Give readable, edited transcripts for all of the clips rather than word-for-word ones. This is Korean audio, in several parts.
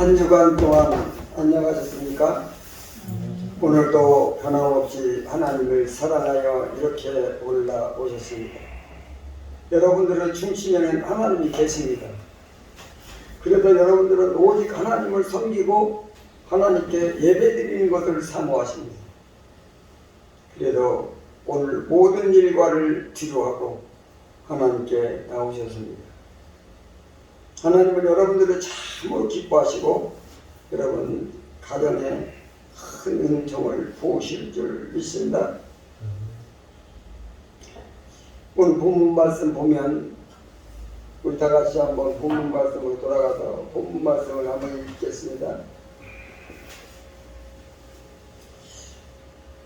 한 주간 동안 안녕하셨습니까? 오늘도 변함없이 하나님을 사랑하여 이렇게 올라오셨습니다. 여러분들의 중심에는 하나님이 계십니다. 그래도 여러분들은 오직 하나님을 섬기고 하나님께 예배드리는 것을 사모하십니다. 그래도 오늘 모든 일과를 뒤로하고 하나님께 나오셨습니다. 하나님은 여러분들을 참으로 기뻐하시고 여러분 가정에 큰 은총을 부으실 줄 믿습니다. 오늘 본문 말씀 보면 우리 다 같이 한번 본문 말씀으로 돌아가서 본문 말씀을 한번 읽겠습니다.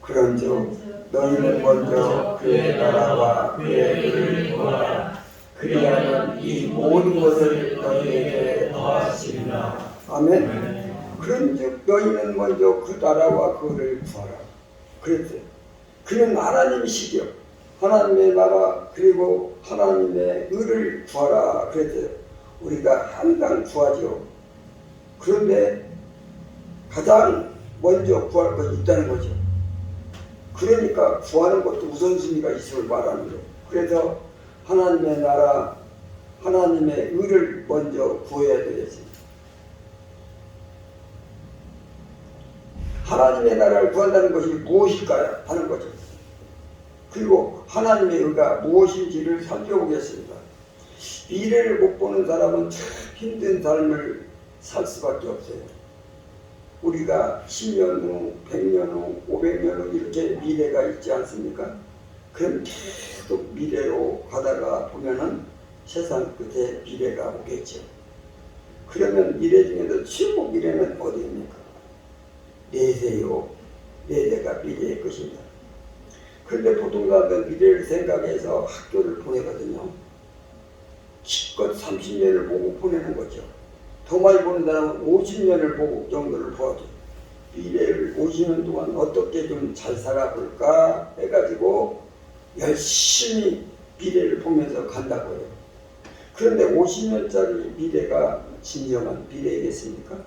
그런즉 너희는 먼저 그의 나라와 그의 의를 구하라. 그리하면 이 모든 것을 너희에게 더하시리라. 아멘. 그런즉 너희는 먼저 그 나라와 그 의를 구하라. 그랬어요. 그는 하나님이시죠. 하나님의 나라 그리고 하나님의 의를 구하라 그랬어요. 우리가 항상 구하죠. 그런데 가장 먼저 구할 것이 있다는 거죠. 그러니까 구하는 것도 우선순위가 있음을 말하는 거예요. 그래서 하나님의 나라, 하나님의 의를 먼저 구해야 되겠습니다. 하나님의 나라를 구한다는 것이 무엇일까요? 하는 거죠. 그리고 하나님의 의가 무엇인지를 살펴보겠습니다. 미래를 못 보는 사람은 참 힘든 삶을 살 수밖에 없어요. 우리가 10년 후, 100년 후, 500년 후 이렇게 미래가 있지 않습니까? 그럼 계속 미래로 가다가 보면은 세상 끝에 미래가 오겠죠. 그러면 미래 중에도 최고 미래는 어디입니까? 내세요. 내세가 미래의 것입니다. 그런데 보통 사람들은 미래를 생각해서 학교를 보내거든요. 기껏 30년을 보고 보내는 거죠. 더 많이 보는 사람은 50년을 보고 정도를 보아도 미래를 50년 동안 어떻게 좀 잘 살아볼까 해가지고 열심히 미래를 보면서 간다고 해요. 그런데 50년짜리 미래가 진정한 미래이겠습니까?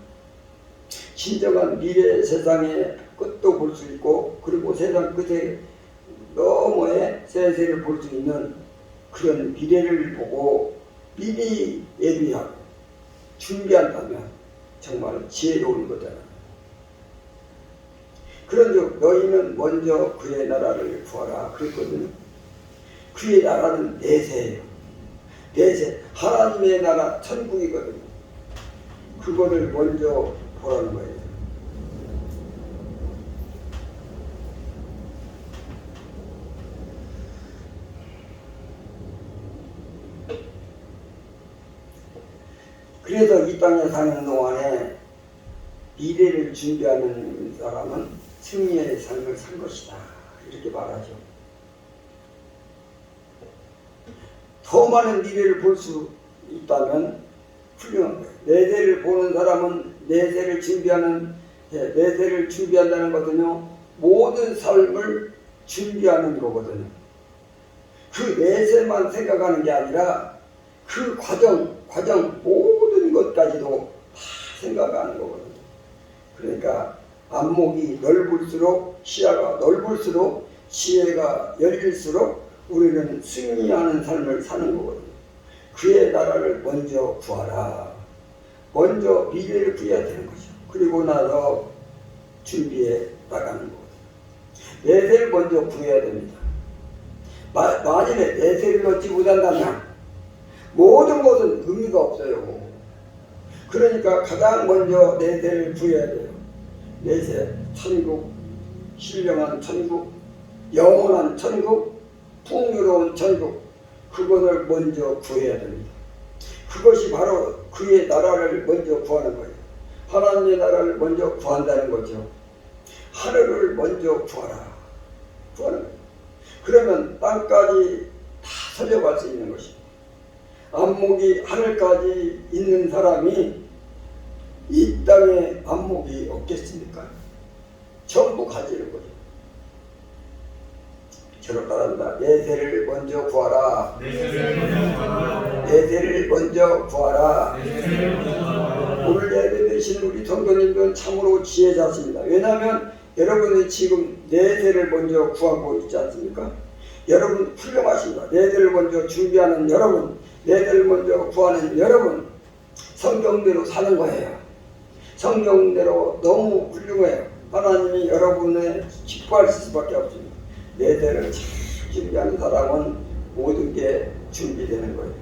진정한 미래 세상의 끝도 볼 수 있고 그리고 세상 끝에 너머의 세세를 볼 수 있는 그런 미래를 보고 미리 예비하고 준비한다면 정말 지혜로운 거잖아요. 그런즉 너희는 먼저 그의 나라를 구하라 그랬거든요. 그의 나라는 내세예요. 내세, 하나님의 나라 천국이거든요. 그거를 먼저 보라는 거예요. 그래서 이 땅에 사는 동안에 미래를 준비하는 사람은 승리의 삶을 산 것이다. 이렇게 말하죠. 더 많은 미래를 볼 수 있다면 훌륭한 거예요. 내세를 보는 사람은 내세를 준비한다는 거거든요. 모든 삶을 준비하는 거거든요. 그 내세만 생각하는 게 아니라 그 과정 모든 것까지도 다 생각하는 거거든요. 그러니까 안목이 넓을수록 시야가 넓을수록 지혜가 열릴수록 우리는 승리하는 삶을 사는 거거든요. 그의 나라를 먼저 구하라. 먼저 미래를 구해야 되는 거죠. 그리고 나서 준비해 나가는 거거든요. 내세를 먼저 구해야 됩니다. 만일에 내세를 얻지 못한다면 모든 것은 의미가 없어요. 그러니까 가장 먼저 내세를 구해야 돼요. 내세, 천국, 신령한 천국, 영원한 천국, 풍요로운 천국, 그것을 먼저 구해야 됩니다. 그것이 바로 그의 나라를 먼저 구하는 거예요. 하나님의 나라를 먼저 구한다는 거죠. 하늘을 먼저 구하라. 구하는 거예요. 그러면 땅까지 다 살려갈 수 있는 것입니다. 안목이 하늘까지 있는 사람이 이 땅에 안목이 없겠습니까? 전부 가지는 거죠. 저를 따른다. 내세를 먼저 구하라. 내세를 먼저 구하라. 오늘 예배드 계신 우리 성도님들은 참으로 지혜자십니다. 왜냐하면 여러분이 지금 내세를 먼저 구하고 있지 않습니까? 여러분 훌륭하십니다. 내세를 먼저 준비하는 여러분, 내세를 먼저 구하는 여러분, 성경대로 사는 거예요. 성경대로 너무 훌륭해요. 하나님이 여러분의 기뻐하실 수밖에 없습니다. 내세를 잘 준비하는 사람은 모든 게 준비되는 거예요.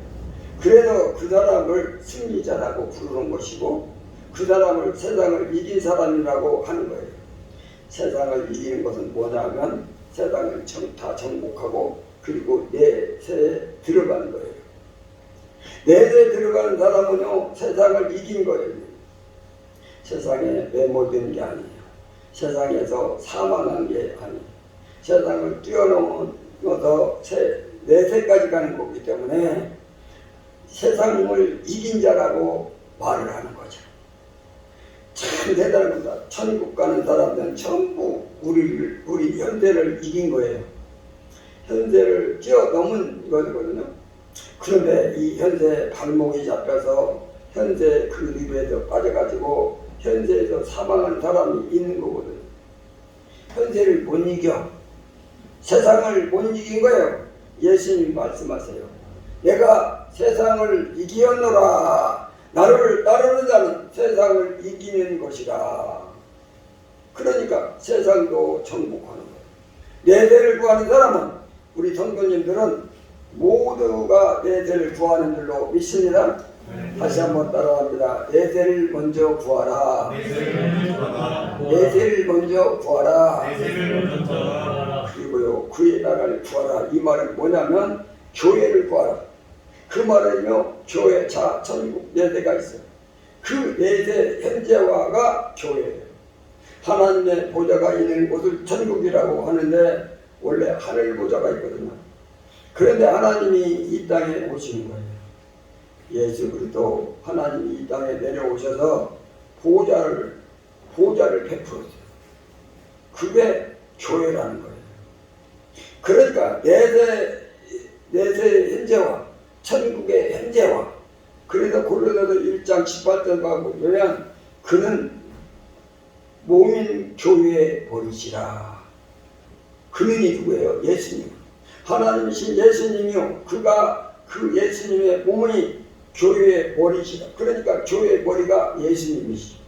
그래서 그 사람을 승리자라고 부르는 것이고 그 사람을 세상을 이긴 사람이라고 하는 거예요. 세상을 이기는 것은 뭐냐면 세상을 다 정복하고 그리고 내세에 들어가는 거예요. 내세에 들어가는 사람은요 세상을 이긴 거예요. 세상에 매몰된 게 아니에요. 세상에서 사망한 게 아니에요. 세상을 뛰어넘어서 내세까지 가는 거기 때문에 세상을 이긴 자라고 말을 하는 거죠. 참 대단한 겁니다. 천국 가는 사람들은 전부 우리 현대를 이긴 거예요. 현대를 뛰어넘은 거거든요. 그런데 이 현대 발목이 잡혀서 현대 그 늪에서 빠져가지고 현대에서 사망한 사람이 있는 거거든요. 현대를 못 이겨. 세상을 못 이긴 거예요. 예수님이 말씀하세요. 내가 세상을 이기었노라. 나를 따르는 자는 세상을 이기는 것이라. 그러니까 세상도 정복하는 거예요. 내세를 구하는 사람은 우리 성도님들은 모두가 내세를 구하는 줄로 믿습니다. 다시 한번 따라합니다. 내세를 먼저 구하라. 내세를 먼저 구하라. 그리고요 그의 나라를 구하라. 이 말은 뭐냐면 교회를 구하라. 그 말은요 교회 천국 내세가 있어요. 그 내세 현재화가 교회예요. 하나님의 보좌가 있는 곳을 천국이라고 하는데 원래 하늘 보좌가 있거든요. 그런데 하나님이 이 땅에 오시는 거예요. 예수 그리스도 하나님이 이 땅에 내려오셔서 보좌를 베풀었어요. 그게 교회라는 거예요. 그러니까 내세 현재화, 천국의 현재화. 그래서 고린도서 1장 18절과 보면 그는 몸인 교회에 버리시라. 그는이 누구예요? 예수님. 하나님이신 예수님이요. 그가 그 예수님의 몸이 교회에 버리시라. 그러니까 교회의 머리가 예수님이시죠.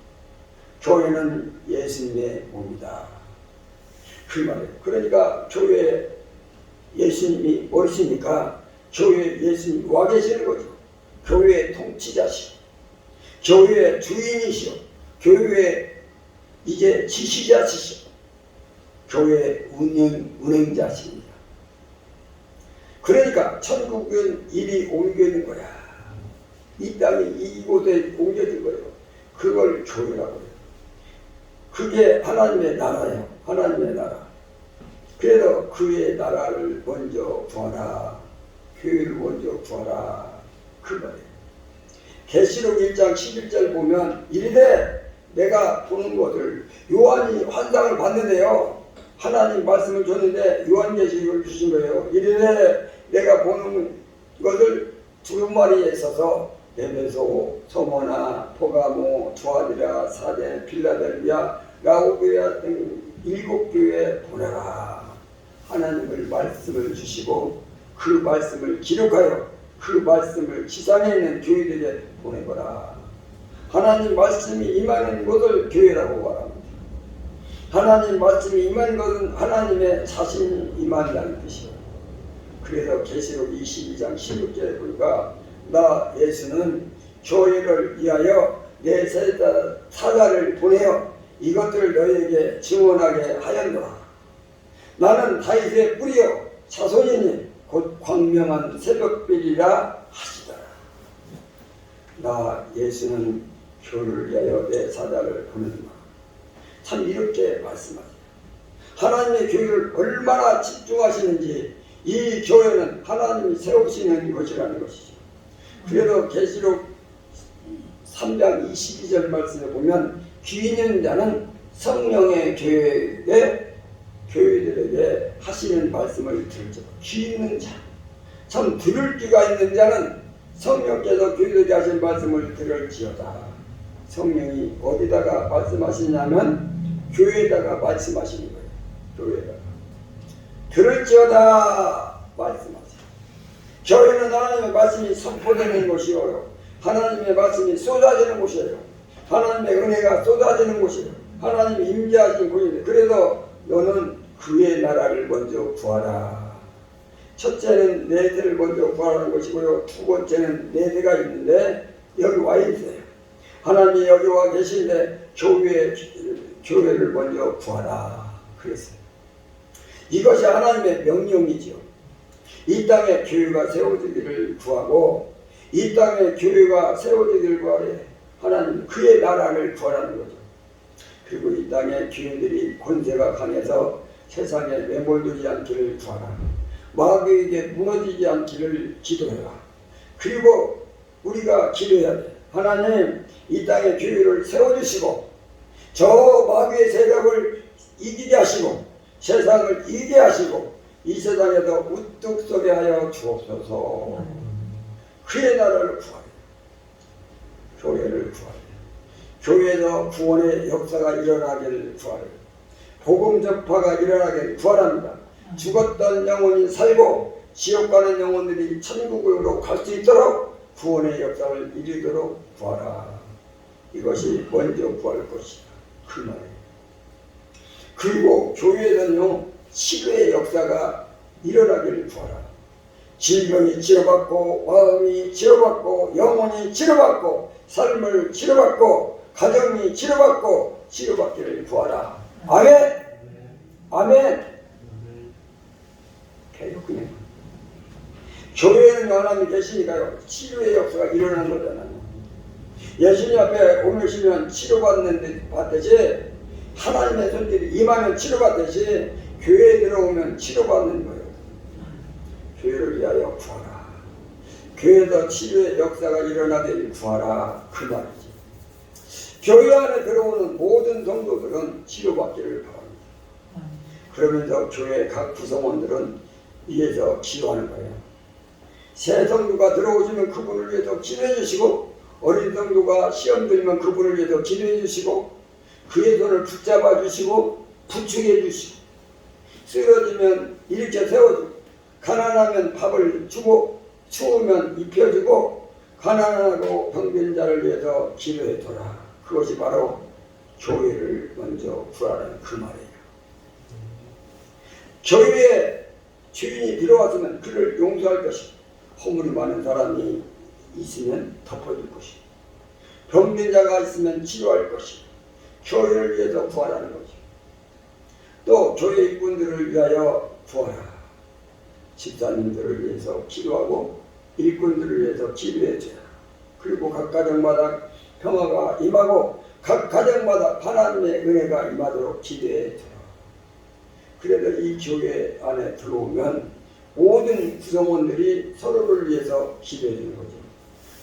교회는 예수님의 몸이다. 그 말이에요. 그러니까 교회에 예수님이 버리시니까 교회에 예수님이 와 계시는 거죠. 교회의 통치자시오. 교회의 주인이시오. 교회의 이제 지시자시오. 교회의 운행자십니다. 그러니까 천국은 이리 옮겨진 거야. 이 땅이 이곳에 옮겨진 거예요. 그걸 교회라고 해요. 그게 하나님의 나라예요. 하나님의 나라. 그래서 그의 나라를 먼저 구하라. 교회를 먼저 구하라. 그 말이에요. 계시록 1장 11절 보면 이르되 내가 보는 것을 요한이 환상을 봤는데요. 하나님 말씀을 줬는데 요한계시록을 주신 거예요. 이르되 내가 보는 것을 두루마리에 있어서 에베소, 소모나, 포가모, 투아디라, 사데, 필라델비아, 라오디게아 등 7교회에 보내라. 하나님의 말씀을 주시고 그 말씀을 기록하여 그 말씀을 지상에 있는 교회들에 보내거라. 하나님 말씀이 임하는 곳을 교회라고 말합니다. 하나님 말씀이 임하는 것은 하나님의 자신이 임한다는 뜻이에요. 그래서 계시록 22장 16절에 보니까 나 예수는 교회를 위하여 내 사자를 보내어 이것들을 너희에게 증언하게 하였노라. 나는 다윗의 뿌리여 자손이니 곧 광명한 새벽별이라 하시더라. 나 예수는 교회를 위하여 내 사자를 보낸다. 참 이렇게 말씀하세요. 하나님의 교회를 얼마나 집중하시는지 이 교회는 하나님이 세우시는 것이라는 것이죠. 그래서 계시록 3장 22절 말씀에 보면 귀 있는 자는 성령의 교회들에게 하시는 말씀을 들죠. 귀 있는 자. 참 들을 귀가 있는 자는 성령께서 교회들에게 하신 말씀을 들을지어다. 성령이 어디다가 말씀하시냐면 교회에다가 말씀하시는 거예요. 교회에다가. 들을지어다 말씀하세요. 교회는 하나님의 말씀이 선포되는 곳이요, 하나님의 말씀이 쏟아지는 곳이에요. 하나님의 은혜가 쏟아지는 곳이에요. 하나님이 임재하신 곳이에요. 그래서 너는 그의 나라를 먼저 구하라. 첫째는 내 대를 먼저 구하라는 것이고요, 두 번째는 내 대가 있는데 여기 와 있어요. 하나님이 여기 와 계신데 교회를 먼저 구하라 그랬어요. 이것이 하나님의 명령이죠. 이 땅에 교회가 세워지기를 구하고, 이 땅에 교회가 세워지기를 구하래. 하나님 그의 나라를 구하라는 거죠. 그리고 이 땅에 교회들이 권세가 강해서 세상에 매몰되지 않기를 구하라. 마귀에게 무너지지 않기를 기도해라. 그리고 우리가 기도해야 돼. 하나님 이 땅에 교회를 세워주시고 저 마귀의 세력을 이기게 하시고 세상을 이기게 하시고 이 세상에도 우뚝 서게 하여 주옵소서. 그의 나라를 구하라. 교회를 구하라. 교회에서 구원의 역사가 일어나기를 구하라. 복음 전파가 일어나기를 구하랍니다. 죽었던 영혼이 살고 지옥 가는 영혼들이 천국으로 갈 수 있도록 구원의 역사를 이루도록 구하라. 이것이 먼저 구할 것이다. 그 말이에요. 그리고 교회에서는요, 치료의 역사가 일어나기를 구하라. 질병이 치료받고, 마음이 치료받고, 영혼이 치료받고, 삶을 치료받고, 가정이 치료받고, 치료받기를 구하라. 아멘! 아멘! 그냥 교회에는 하나님이 계시니까요, 치료의 역사가 일어나는 거잖아요. 예수님 앞에 오시면 치료받듯이, 하나님의 손길이 임하면 치료받듯이 교회에 들어오면 치료받는 거예요. 교회를 위하여 구하라. 교회에서 치료의 역사가 일어나되길 구하라. 그 말이지. 교회 안에 들어오는 모든 성도들은 치료받기를 바랍니다. 그러면서 교회 각 구성원들은 위해서 기도하는 거예요. 새 성도가 들어오시면 그분을 위해서 기도해 주시고, 어린 성도가 시험 들면 그분을 위해서 기도해 주시고, 그의 손을 붙잡아 주시고 부축해 주시고, 쓰러지면 일으켜 세워주고, 가난하면 밥을 주고, 추우면 입혀주고, 가난하고 병든 자를 위해서 기도해 둬라. 그것이 바로 교회를 먼저 구하라는 그 말이에요. 교회에 주인이 들어왔으면 그를 용서할 것이고, 허물이 많은 사람이 있으면 덮어줄 것이고, 병든 자가 있으면 치료할 것이고, 교회를 위해서 구하라는 거죠. 또 교회 일꾼들을 위하여 구하라. 집사님들을 위해서 기도하고 일꾼들을 위해서 기도해줘라. 그리고 각 가정마다 평화가 임하고 각 가정마다 하나님의 은혜가 임하도록 기도해줘라. 그래서 이 교회 안에 들어오면 모든 구성원들이 서로를 위해서 기도해 주는 거죠.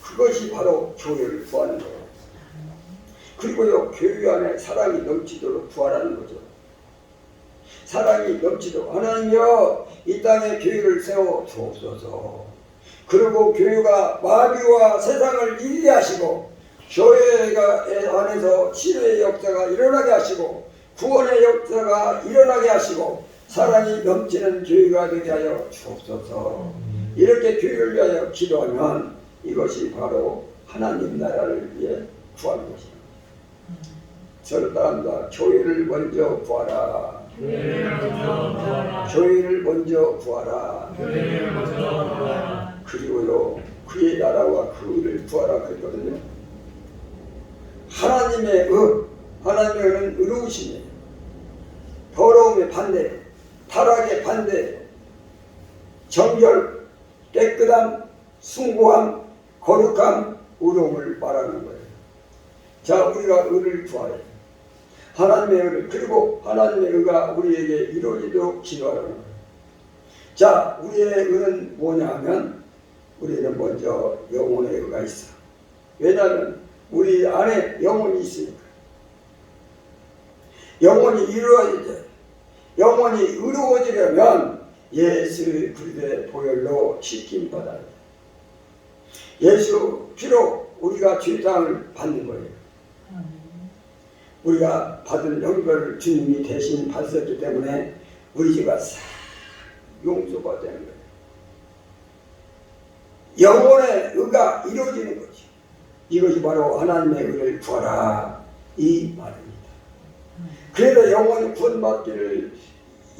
그것이 바로 교회를 구하는 거예요. 그리고요, 교회 안에 사랑이 넘치도록 구하라는 거죠. 사랑이 넘치도록. 하나님이여, 이 땅에 교회를 세워 주옵소서. 그리고 교회가 마귀와 세상을 이기게 하시고, 교회가 안에서 치료의 역사가 일어나게 하시고, 구원의 역사가 일어나게 하시고, 사랑이 넘치는 교회가 되게 하여 주옵소서. 이렇게 교회를 위하여 기도하면 이것이 바로 하나님 나라를 위해 구하는 것입니다. 저를 따릅니다. 교회를 먼저 구하라. 교회를 먼저 구하라. 그리고요, 그의 나라와 그 의를 구하라 그랬거든요. 하나님의 하나님의 의는 의로우심이에요. 더러움의 반대, 타락의 반대, 정결, 깨끗함, 숭고함, 거룩함, 의로움을 말하는 거예요. 자, 우리가 의를 구하라. 하나님의 의를, 그리고 하나님의 의가 우리에게 이루어지도록 기도하라는 거예요. 자, 우리의 의는 뭐냐 하면, 우리는 먼저 영혼의 의가 있어. 왜냐하면 우리 안에 영혼이 있으니까. 영혼이 이루어지죠. 영혼이 의로워지려면 예수 그리스도의 보혈로 씻김받아야 돼요. 예수 피로 우리가 죄사함을 받는 거예요. 우리가 받은 영벌을 주님이 대신 받았기 때문에 우리 죄가 싹 용서가 되는 거예요. 영혼의 의가 이루어지는 거죠. 이것이 바로 하나님의 의를 구하라 이 말입니다. 그래서 영혼이 구원받기를,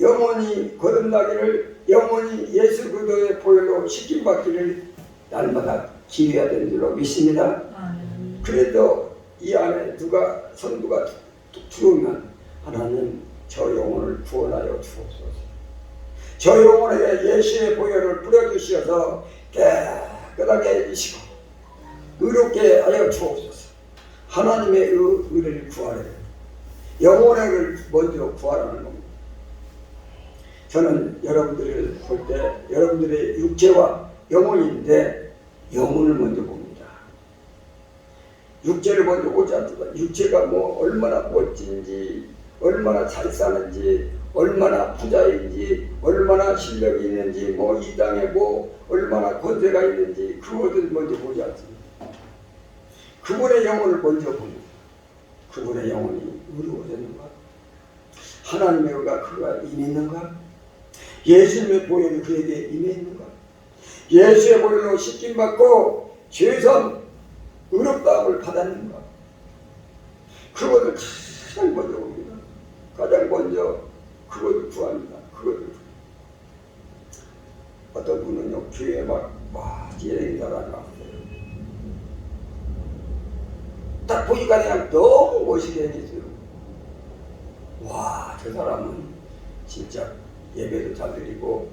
영혼이 거듭나기를, 영혼이 예수 그리스도의 보혈로 씻김받기를 날마다 기회가 되는 줄로 믿습니다. 그래도 이 안에 누가 성도가 들어오면 하나님 저 영혼을 구원하여 주옵소서. 저 영혼에 예수의 보혈을 뿌려주셔서 깨끗하게 해주시고 의롭게 하여 주옵소서. 하나님의 의를 구하래요. 영혼의 의를 먼저 구하라는 겁니다. 저는 여러분들을 볼 때 여러분들의 육체와 영혼인데 영혼을 먼저 봅니다. 육체를 먼저 보지 않지만 육체가 뭐 얼마나 멋진지, 얼마나 잘 사는지, 얼마나 부자인지, 얼마나 실력이 있는지, 뭐 이 땅에 뭐 얼마나 권세가 있는지 그것을 먼저 보지 않습니다. 그분의 영혼을 먼저 봅니다. 그분의 영혼이 의로워졌는가? 하나님의 의가 그가 임했는가? 예수님의 보혈이 그에게 임했는가? 예수의 보혈로 씻김받고 죄선 의롭다함을 받았는가? 그것을 가장 먼저 봅니다. 가장 먼저 그것을 구합니다. 그것을. 어떤 분은요, 교회에 막 예행자라는 거 같아요. 딱 보니까 그냥 너무 멋있게 해주세요. 와, 저 사람은 진짜 예배도 잘 드리고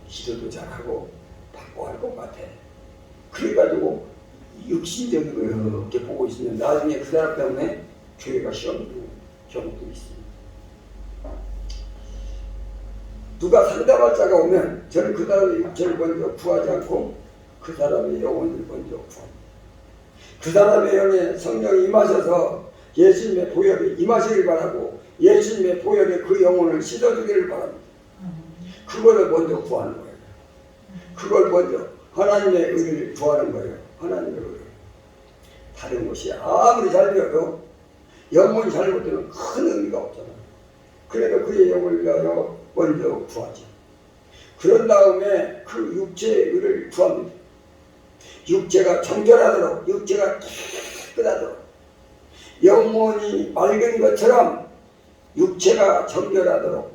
기도도 잘하고 바꿔할 것 같아. 그래가지고 육신적인 걸 이렇게 보고 있으면 나중에 그 사람 때문에 교회가 시험도 경우도 있습니다. 누가 상담할 자가 오면 저는 그 사람의 육체를 먼저 구하지 않고 그 사람의 영혼을 먼저 구합니다. 그 사람의 영에 성령이 임하셔서 예수님의 보혈이 임하시길 바라고 예수님의 보혈에 그 영혼을 씻어주기를 바랍니다. 그거를 먼저 구하는 거예요. 그걸 먼저 하나님의 의를 구하는 거예요. 하나님의 의를. 다른 것이 아무리 잘 되어도 영혼이 잘못되면 큰 의미가 없잖아요. 그래도 그의 영혼을 위하여 먼저 구하죠. 그런 다음에 그 육체의 의를 구합니다. 육체가 정결하도록, 육체가 깨끗하도록, 영혼이 맑은 것처럼 육체가 정결하도록,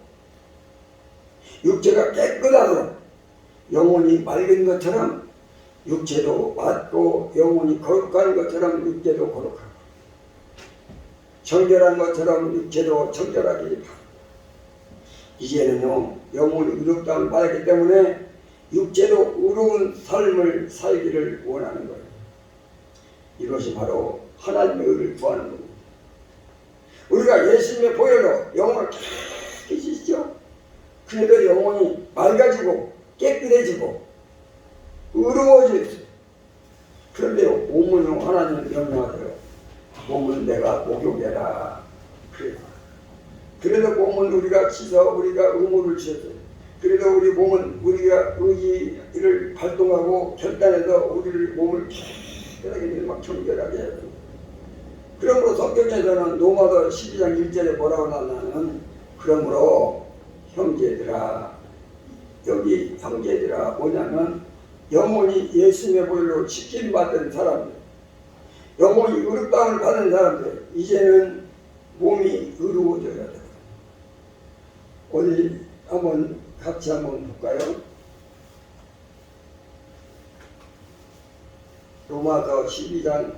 육체가 깨끗하도록, 영혼이 맑은 것처럼 육체도 맑고 영혼이 거룩한 것처럼 육체도 거룩하고 정결한 것처럼 육체도 정결하기 바랍니다. 이제는요, 영혼이 의롭다함을 받았기 때문에 육체도 의로운 삶을 살기를 원하는 거예요. 이것이 바로 하나님의 의를 구하는 겁니다. 우리가 예수님의 보혈로 영혼을 깨끗이시죠. 그래도 영혼이 맑아지고 깨끗해지고 의로워지죠. 그런데 몸은요, 하나님은 명령하세요. 몸은 내가 목욕해라. 그래도 몸은 우리가 씻어, 우리가 의무를 지었어요. 그래도 우리 몸은 우리가 의지를 발동하고 결단해서 우리를 몸을 깨끗하게 막 정결하게 해요. 그러므로 성경에서는 로마서 12장 1절에 뭐라고 나오냐면, 그러므로 형제들아, 여기 형제들아 뭐냐면 영혼이 예수님의 보혈로 씻김받은 사람들, 영혼이 의롭다함을 받은 사람들, 이제는 몸이 의로워져야 돼요. 어디 한번 같이 한번 볼까요? 로마서 12장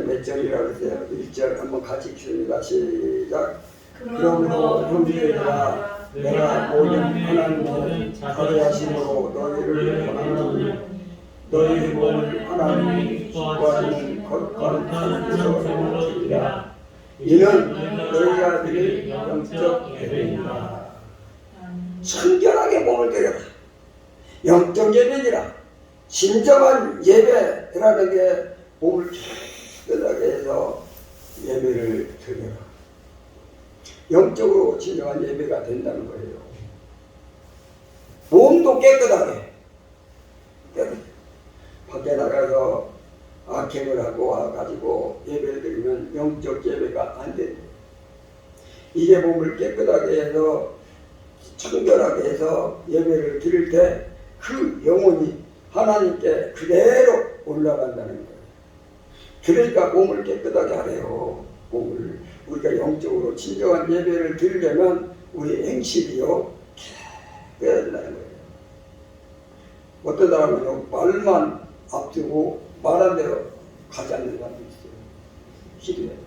몇 절이라고 그러세요? 1절 한번 같이 읽습니다. 시작. 그러므로 형제들아, 내가 모든 하나님의 거래하심으로 너희를 권하노니 너희 몸을 하나님이 기뻐하시는 거룩한 산으로 드리라. 이는 너희가 드릴 영적 예배니라. 청결하게 몸을 드려라. 영적 예배니라. 진정한 예배라는 게 몸을 깨끗하게 해서 예배를 드려라. 영적으로 진정한 예배가 된다는 거예요. 몸도 깨끗하게. 밖에 나가서 집행을 하고 와가지고 예배를 드리면 영적 예배가 안 됩니다. 이게 몸을 깨끗하게 해서 청결하게 해서 예배를 드릴 때 그 영혼이 하나님께 그대로 올라간다는 거예요. 그러니까 몸을 깨끗하게 하래요. 몸을 우리가 영적으로 진정한 예배를 드리려면 우리 행실이요 깨끗해야 된다는 거예요. 어떤 사람은요 말만 앞두고 말한 대로 가지 않는 사람도 있어요. 희귀해요.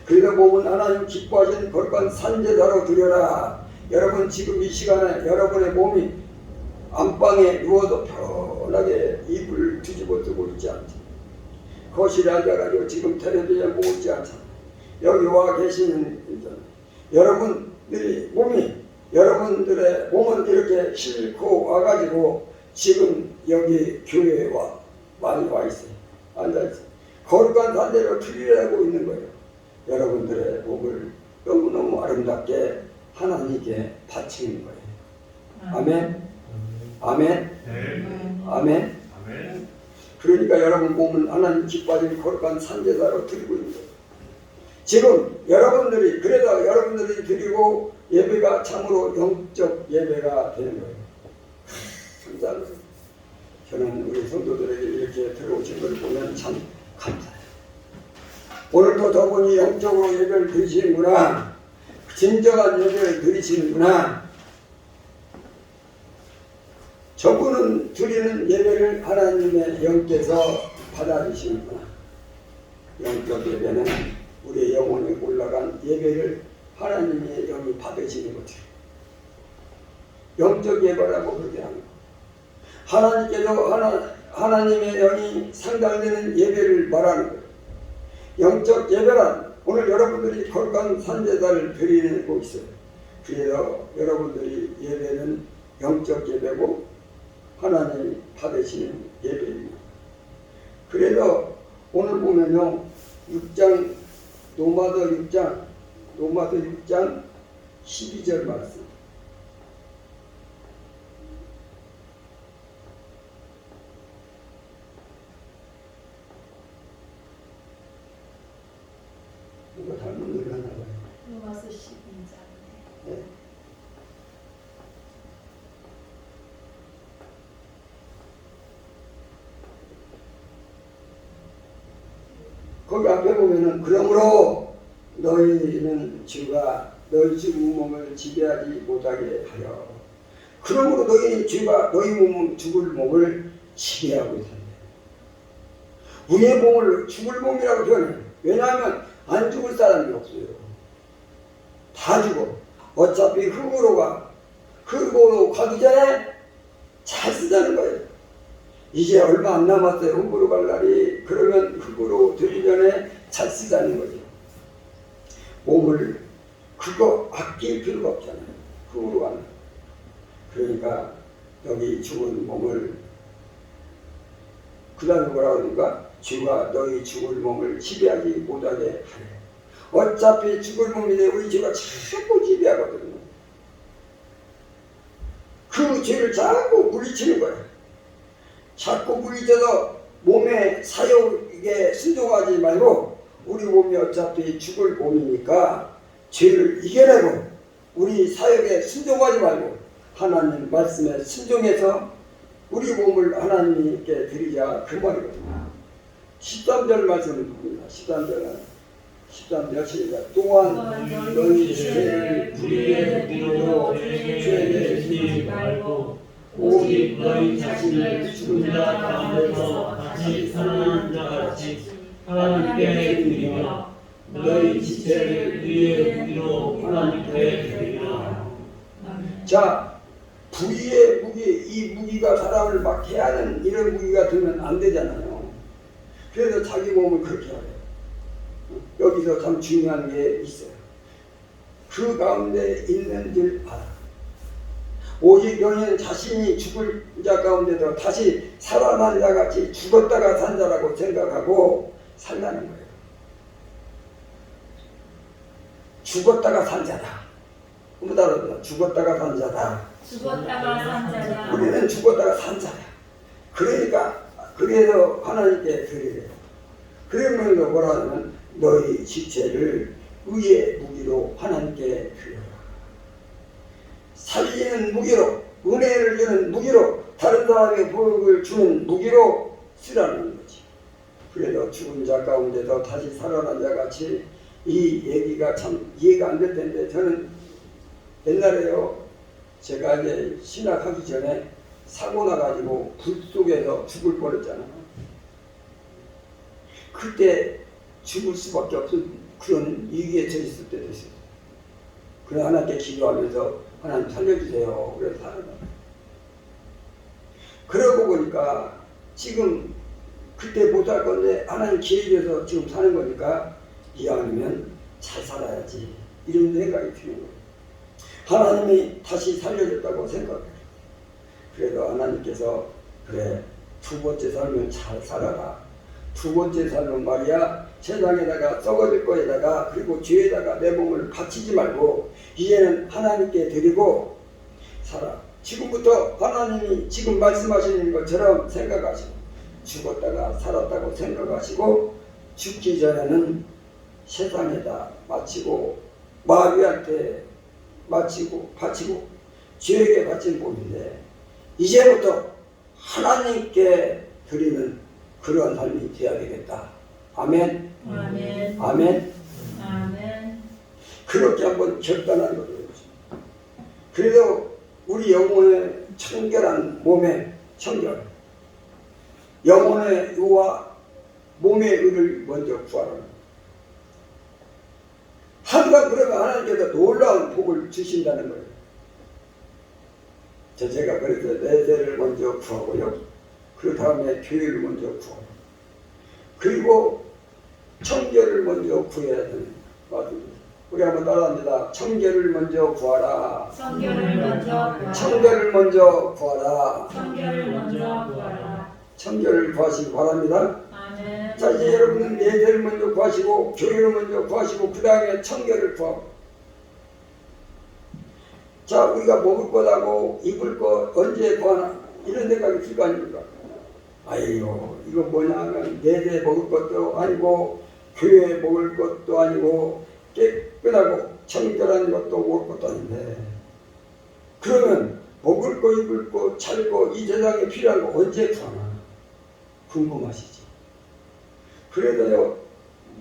그래서 몸은 하나님 기뻐하신 거룩한 산제사로 드려라. 여러분 지금 이 시간에 여러분의 몸이 안방에 누워도 편하게 이불 뒤집어 쓰고 있지 않지. 거실에 앉아가지고 지금 텔레비전 보고 있지 않잖아. 여기 와 계시는 여러분들이 여러분들의 몸은 이렇게 싣고 와가지고 지금 여기 교회에 많이 와 있어요. 앉아있어요. 거룩한 산제로 드리려고 있는 거예요. 여러분들의 몸을 너무너무 아름답게 하나님께 바치는 거예요. 아멘. 아멘. 아멘. 아멘. 그러니까 여러분 몸은 하나님 기뻐하시는 거룩한 산제사로 드리고 있는 거예요. 지금 여러분들이 그래도 여러분들이 드리고 예배가 참으로 영적 예배가 되는 거예요. 감사합니다. 저는 우리 성도들에게 이렇게 들어오신 것을 보면 참 감사해요. 오늘도 더분이 영적으로 예배를 드리시는구나. 진정한 예배를 드리시는구나. 저분은 드리는 예배를 하나님의 영께서 받아주시는구나. 영적 예배는 우리의 영혼에 올라간 예배를 하나님의 영이 받으시는 거죠. 영적 예배라고 그렇게 하는 거. 하나님께서 하나님의 영이 상달되는 예배를 말하는 거예요. 영적 예배란 오늘 여러분들이 거룩한 산제사를 드리고 있어요. 그래서 여러분들이 예배는 영적 예배고 하나님이 받으시는 예배입니다. 그래서 오늘 보면요 6장 로마서 6장 12절 말씀. 이거 잘못 읽었나 봐요. 로마서 12장. 네. 거기 앞에 보면은 그러므로 너희는 주가 너희 주 몸을 지배하지 못하게 하여. 그러므로 너희 주가 너희 몸은 죽을 몸을 지배하고 있다. 우리의 몸을 죽을 몸이라고 표현해요. 왜냐하면 안 죽을 사람이 없어요. 다 죽어. 어차피 흙으로 가기 전에 잘 쓰자는 거예요. 이제 얼마 안 남았어요. 흙으로 갈 날이. 그러면 흙으로 들기 전에 잘 쓰자는 거죠. 몸을 그거 아낄 필요가 없잖아요. 흙으로 가는. 그러니까 여기 죽은 몸을 그 다음에 뭐라고 그러는가? 주가 너희 죽을 몸을 지배하지 못하게 하래. 어차피 죽을 몸인데 우리 죄가 자꾸 지배하거든요. 그 죄를 자꾸 물리치는 거예요. 자꾸 물리쳐서 몸의 사욕에 순종하지 말고 우리 몸이 어차피 죽을 몸이니까 죄를 이겨내고 우리 사욕에 순종하지 말고 하나님 말씀에 순종해서 우리 몸을 하나님께 드리자 그 말이거든요. 13절 말씀입니다. 13절 시작. 또한 너희 죄를 불의의 무리로 죄에 지지 말고 오직 너희 자신을 죽은 자 가운데서 다시 살아난 자같이 하나님께 드리며 너희 지체를 의의 무기로 하나님께 드리라. 자, 불의의 무기, 이 무기가 사람을 막 해하는 이런 무기가 들면 안 되잖아요. 그래서 자기 몸을 그렇게 하래요. 여기서 참 중요한 게 있어요. 그 가운데 있는 줄 알아. 오직 너희는 자신이 죽을 자 가운데도 다시 살아난 자같이 죽었다가 산 자라고 생각하고 살라는 거예요. 죽었다가 산 자다. 한번 따라해보자. 죽었다가 산 자다. 죽었다가 산 자다. 우리는 죽었다가 산 자야. 그러니까 그래서 하나님께 드리래요. 그러면서 뭐라면 너희 지체를 의의 무기로 하나님께 드려라. 살리는 무기로, 은혜를 주는 무기로, 다른 사람에게 복을 주는 무기로 쓰라는 거지. 그래도 죽은 자 가운데서 다시 살아난 자 같이 이 얘기가 참 이해가 안 될 텐데, 저는 옛날에요, 제가 이제 신학하기 전에 사고 나가지고 불 속에서 죽을 뻔했잖아요. 그때 죽을 수밖에 없는 그런 위기에 처했을 때도 있어요. 그래 하나님께 기도하면서 하나님 살려주세요. 그래서 살아나. 그러고 보니까 지금 그때 못할 건데 하나님 기회 줘서 지금 사는 거니까 이왕이면 잘 살아야지, 이런 생각이 드는 거예요. 하나님이 다시 살려줬다고 생각해요. 그래도 하나님께서 그래, 두 번째 삶은 잘 살아라. 두 번째 삶은 말이야, 세상에다가 썩어질 거에다가 그리고 죄에다가 내 몸을 바치지 말고 이제는 하나님께 드리고 살아. 지금부터 하나님이 지금 말씀하시는 것처럼 생각하시고, 죽었다가 살았다고 생각하시고, 죽기 전에는 세상에다 마치고 마귀한테 마치고 바치고 죄에게 바친 몸인데, 이제부터 하나님께 드리는 그러한 삶이 되어야 되겠다. 아멘. 아멘. 아멘. 아멘. 그렇게 한번 결단한 거죠. 그래도 우리 영혼의 청결한 몸의 청결, 영혼의 의와 몸의 의를 먼저 구하라. 항상 그러면 하나님께서 놀라운 복을 주신다는 거예요. 제가 그래서 내세를 먼저 구하고요. 그 다음에 교회를 먼저 구하고, 그리고 청결을 먼저 구해야 되는 맞습니다. 우리 한번 따라합니다. 청결을 먼저 구하라. 성결을 먼저 구하라. 청결을 먼저 구하라. 성결을 먼저 구하라. 청결을 구하시기 바랍니다. 아멘. 자, 이제 여러분은 내세를 먼저 구하시고 교회를 먼저 구하시고 그 다음에 청결을 구하고. 자, 우리가 먹을 것하고 입을 것 언제 구하나 이런 생각이 들 거 아닙니까? 아이고, 이거 뭐냐 하면 내세 먹을 것도 아니고 교회 먹을 것도 아니고 깨끗하고 청결한 것도 먹을 것도 아닌데, 그러면 먹을 거 입을 거 잘 거 이 세상에 필요한 거 언제 구하나 궁금하시죠? 그래서요,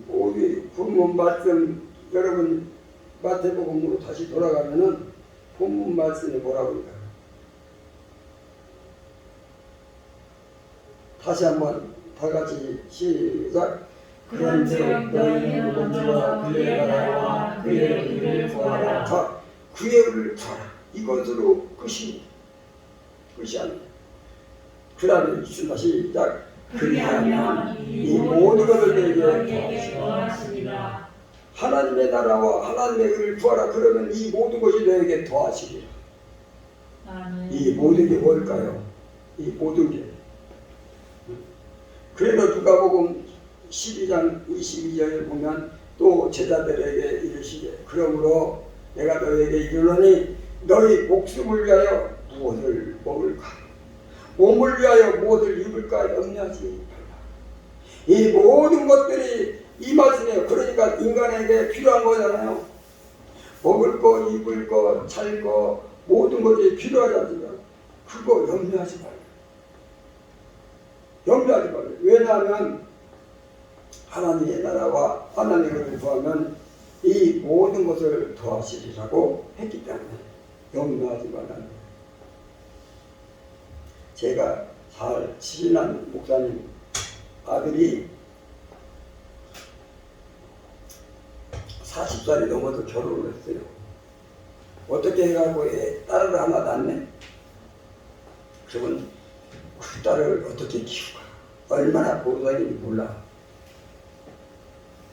우리 본문 말씀, 여러분 마태복음으로 다시 돌아가면은 본문 말씀이 뭐라고 할까요? 다시 한번 다 같이 시작. 그런즉 너희는 먼저 그의 나라와 그의 의를 구하라. 자, 그의 의를 구하라. 이것으로 끝입니다. 끝이 아니에요. 그 다음에 시작. 그리하면 이 모든 것을 내게 너희에게 더하시리라. 하나님의 나라와 하나님의 의를 구하라. 그러면 이 모든 것이 너에게 더하시리라. 아멘. 이 모든 게 뭘까요? 이 모든 게. 그래서 누가복음 12장 22절에 보면 또 제자들에게 이르시되 그러므로 내가 너희에게 이르노니 너희 목숨을 위하여 무엇을 먹을까, 몸을 위하여 무엇을 입을까 염려하지 말라. 이 모든 것들이 이 말씀이에요. 그러니까 인간에게 필요한 거잖아요. 먹을 거, 입을 거, 잘 거, 모든 것이 필요하지 않습니까? 그거 염려하지 말라. 염려하지 말라. 왜냐하면 하나님의 나라와 하나님의 것을 구하면 이 모든 것을 더하시리라고 했기 때문에 염려하지 말라는 거예요. 제가 잘 친한 목사님 아들이 40살이 넘어서 결혼을 했어요. 어떻게 해가지고 딸을 하나 낳네? 그러면 그 딸을 어떻게 키울까? 얼마나 고생인지 몰라.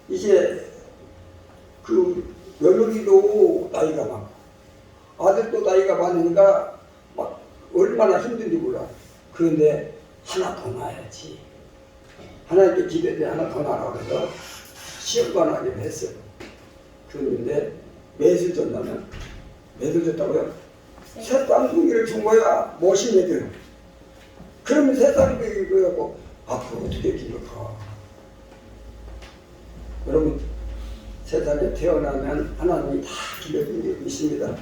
이제 그 며느리도 나이가 많고 아들도 나이가 많으니까 막 얼마나 힘든지 몰라. 그런데 하나 더 낳아야지. 하나님께 기대돼 하나 더 낳으라고 해서 시험도 안 하기로 했어요. 그런데 몇을 줬냐면, 몇을 줬다고요? 새 쌍둥이를 준 거야. 모신애들. 그러면 새 쌍둥이를 갖고 앞으로 어떻게 기록하? 여러분 세상에 태어나면 하나님이 다 길러준 게 있습니다.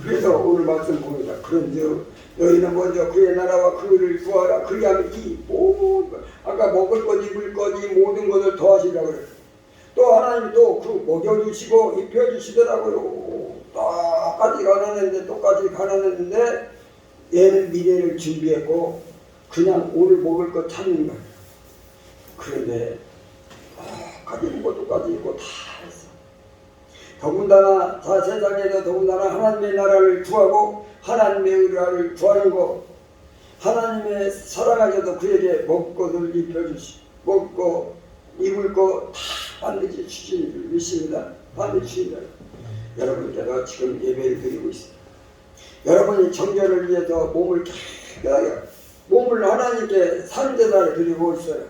그래서 오늘 말씀 봅니다. 그런즉 너희는 먼저 그의 나라와 그를 구하라. 그리하면 이 모든 아까 먹을 것 입을 것 이 모든 것을 더하시라고 그랬어요. 또 하나님이 또 그 먹여주시고 입혀주시더라고요. 똑같이 가난했는데 얘는 미래를 준비했고 그냥 오늘 먹을 것 찾는 거예요. 그런데 똑같이 있고 다 했어. 더군다나 세상에서 더군다나 하나님의 나라를 구하고 하나님의 의를 구하는 것, 하나님의 사랑하셔서 그에게 먹을 것을 입혀주시고 먹고 입을 것 다 반드시 주시는 줄 믿습니다. 반드시 주신다. 여러분께서 지금 예배를 드리고 있습니다. 여러분이 정결을 위해서 몸을 깨끗하게 몸을 하나님께 산제사를 드리고 있어요.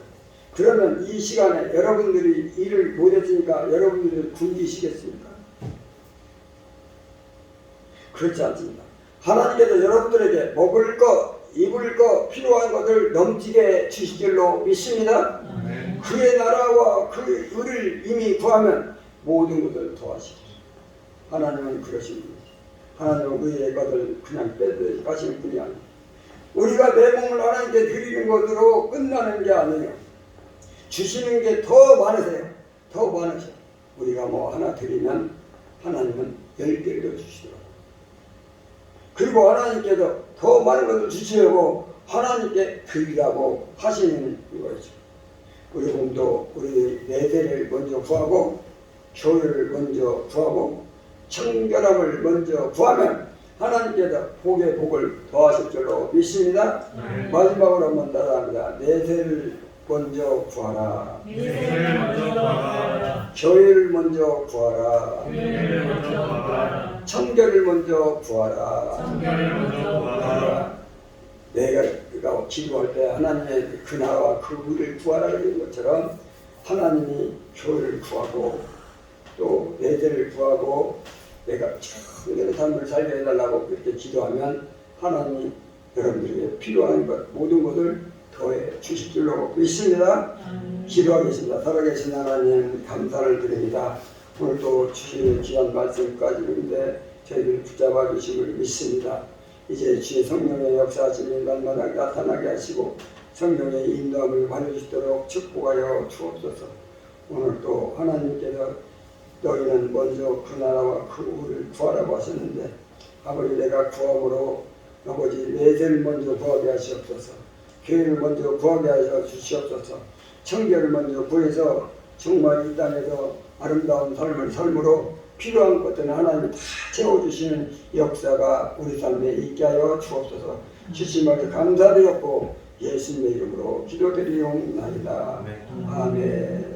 그러면 이 시간에 여러분들이 일을 못했으니까 여러분들이 굶기시겠습니까? 그렇지 않습니다. 하나님께서 여러분들에게 먹을 것, 입을 것, 필요한 것을 넘치게 주실 줄로 믿습니다. 그의 나라와 그 의를 이미 구하면 모든 것을 도와주시고 하나님은 그러십니다. 하나님은 의의 것을 그냥 빼앗으시는 분이 아닙니다. 우리가 내 몸을 하나님께 드리는 것으로 끝나는 게 아니에요. 주시는 게 더 많으세요. 더 많으세요. 우리가 뭐 하나 드리면 하나님은 10개를 주시더라고요. 그리고 하나님께서 더 많은 것을 주시려고 하나님께 드리라고 하시는 거죠. 우리 몸도 우리 내세를 먼저 구하고 교회를 먼저 구하고 청결함을 먼저 구하면 하나님께서 복의 복을 더하실 줄로 믿습니다. 마지막으로 한번 따라합니다. 내세를 먼저 구하라. 내세를 먼저 구하라. 교회를 먼저 구하라. 교회를 먼저 구하라. 청결을 먼저 구하라. 청결을 먼저 구하라. 내가 기도할 때 하나님의 그 나라와 그 의를 구하라 이런 것처럼 하나님이 교회를 구하고 또 내세를 구하고 내가 청결의 삶을 살게 해달라고 그렇게 기도하면 하나님이 여러분들에게 필요한 것 모든 것을 더해 주실 줄로 믿습니다. 기도하겠습니다. 살아계신 하나님 감사를 드립니다. 오늘도 주의 귀한 말씀까지인데 저희를 붙잡아 주심을 믿습니다. 이제 주의 성령의 역사하심이 날마다 나타나게 하시고 성령의 인도함을 받으시도록 축복하여 주옵소서. 오늘도 하나님께서 너희는 먼저 그 나라와 그 의를 구하라고 하셨는데 아버지 내가 구함으로 아버지 내세를 먼저 구하게 하시옵소서. 교회를 먼저 구하게 하여 주시옵소서. 청결을 먼저 구해서 정말 이 땅에서 아름다운 삶으로 필요한 것들은 하나님이 다 채워주시는 역사가 우리 삶에 있게 하여 주옵소서. 주심을 감사드렸고 예수님의 이름으로 기도드리옵나이다. 아멘.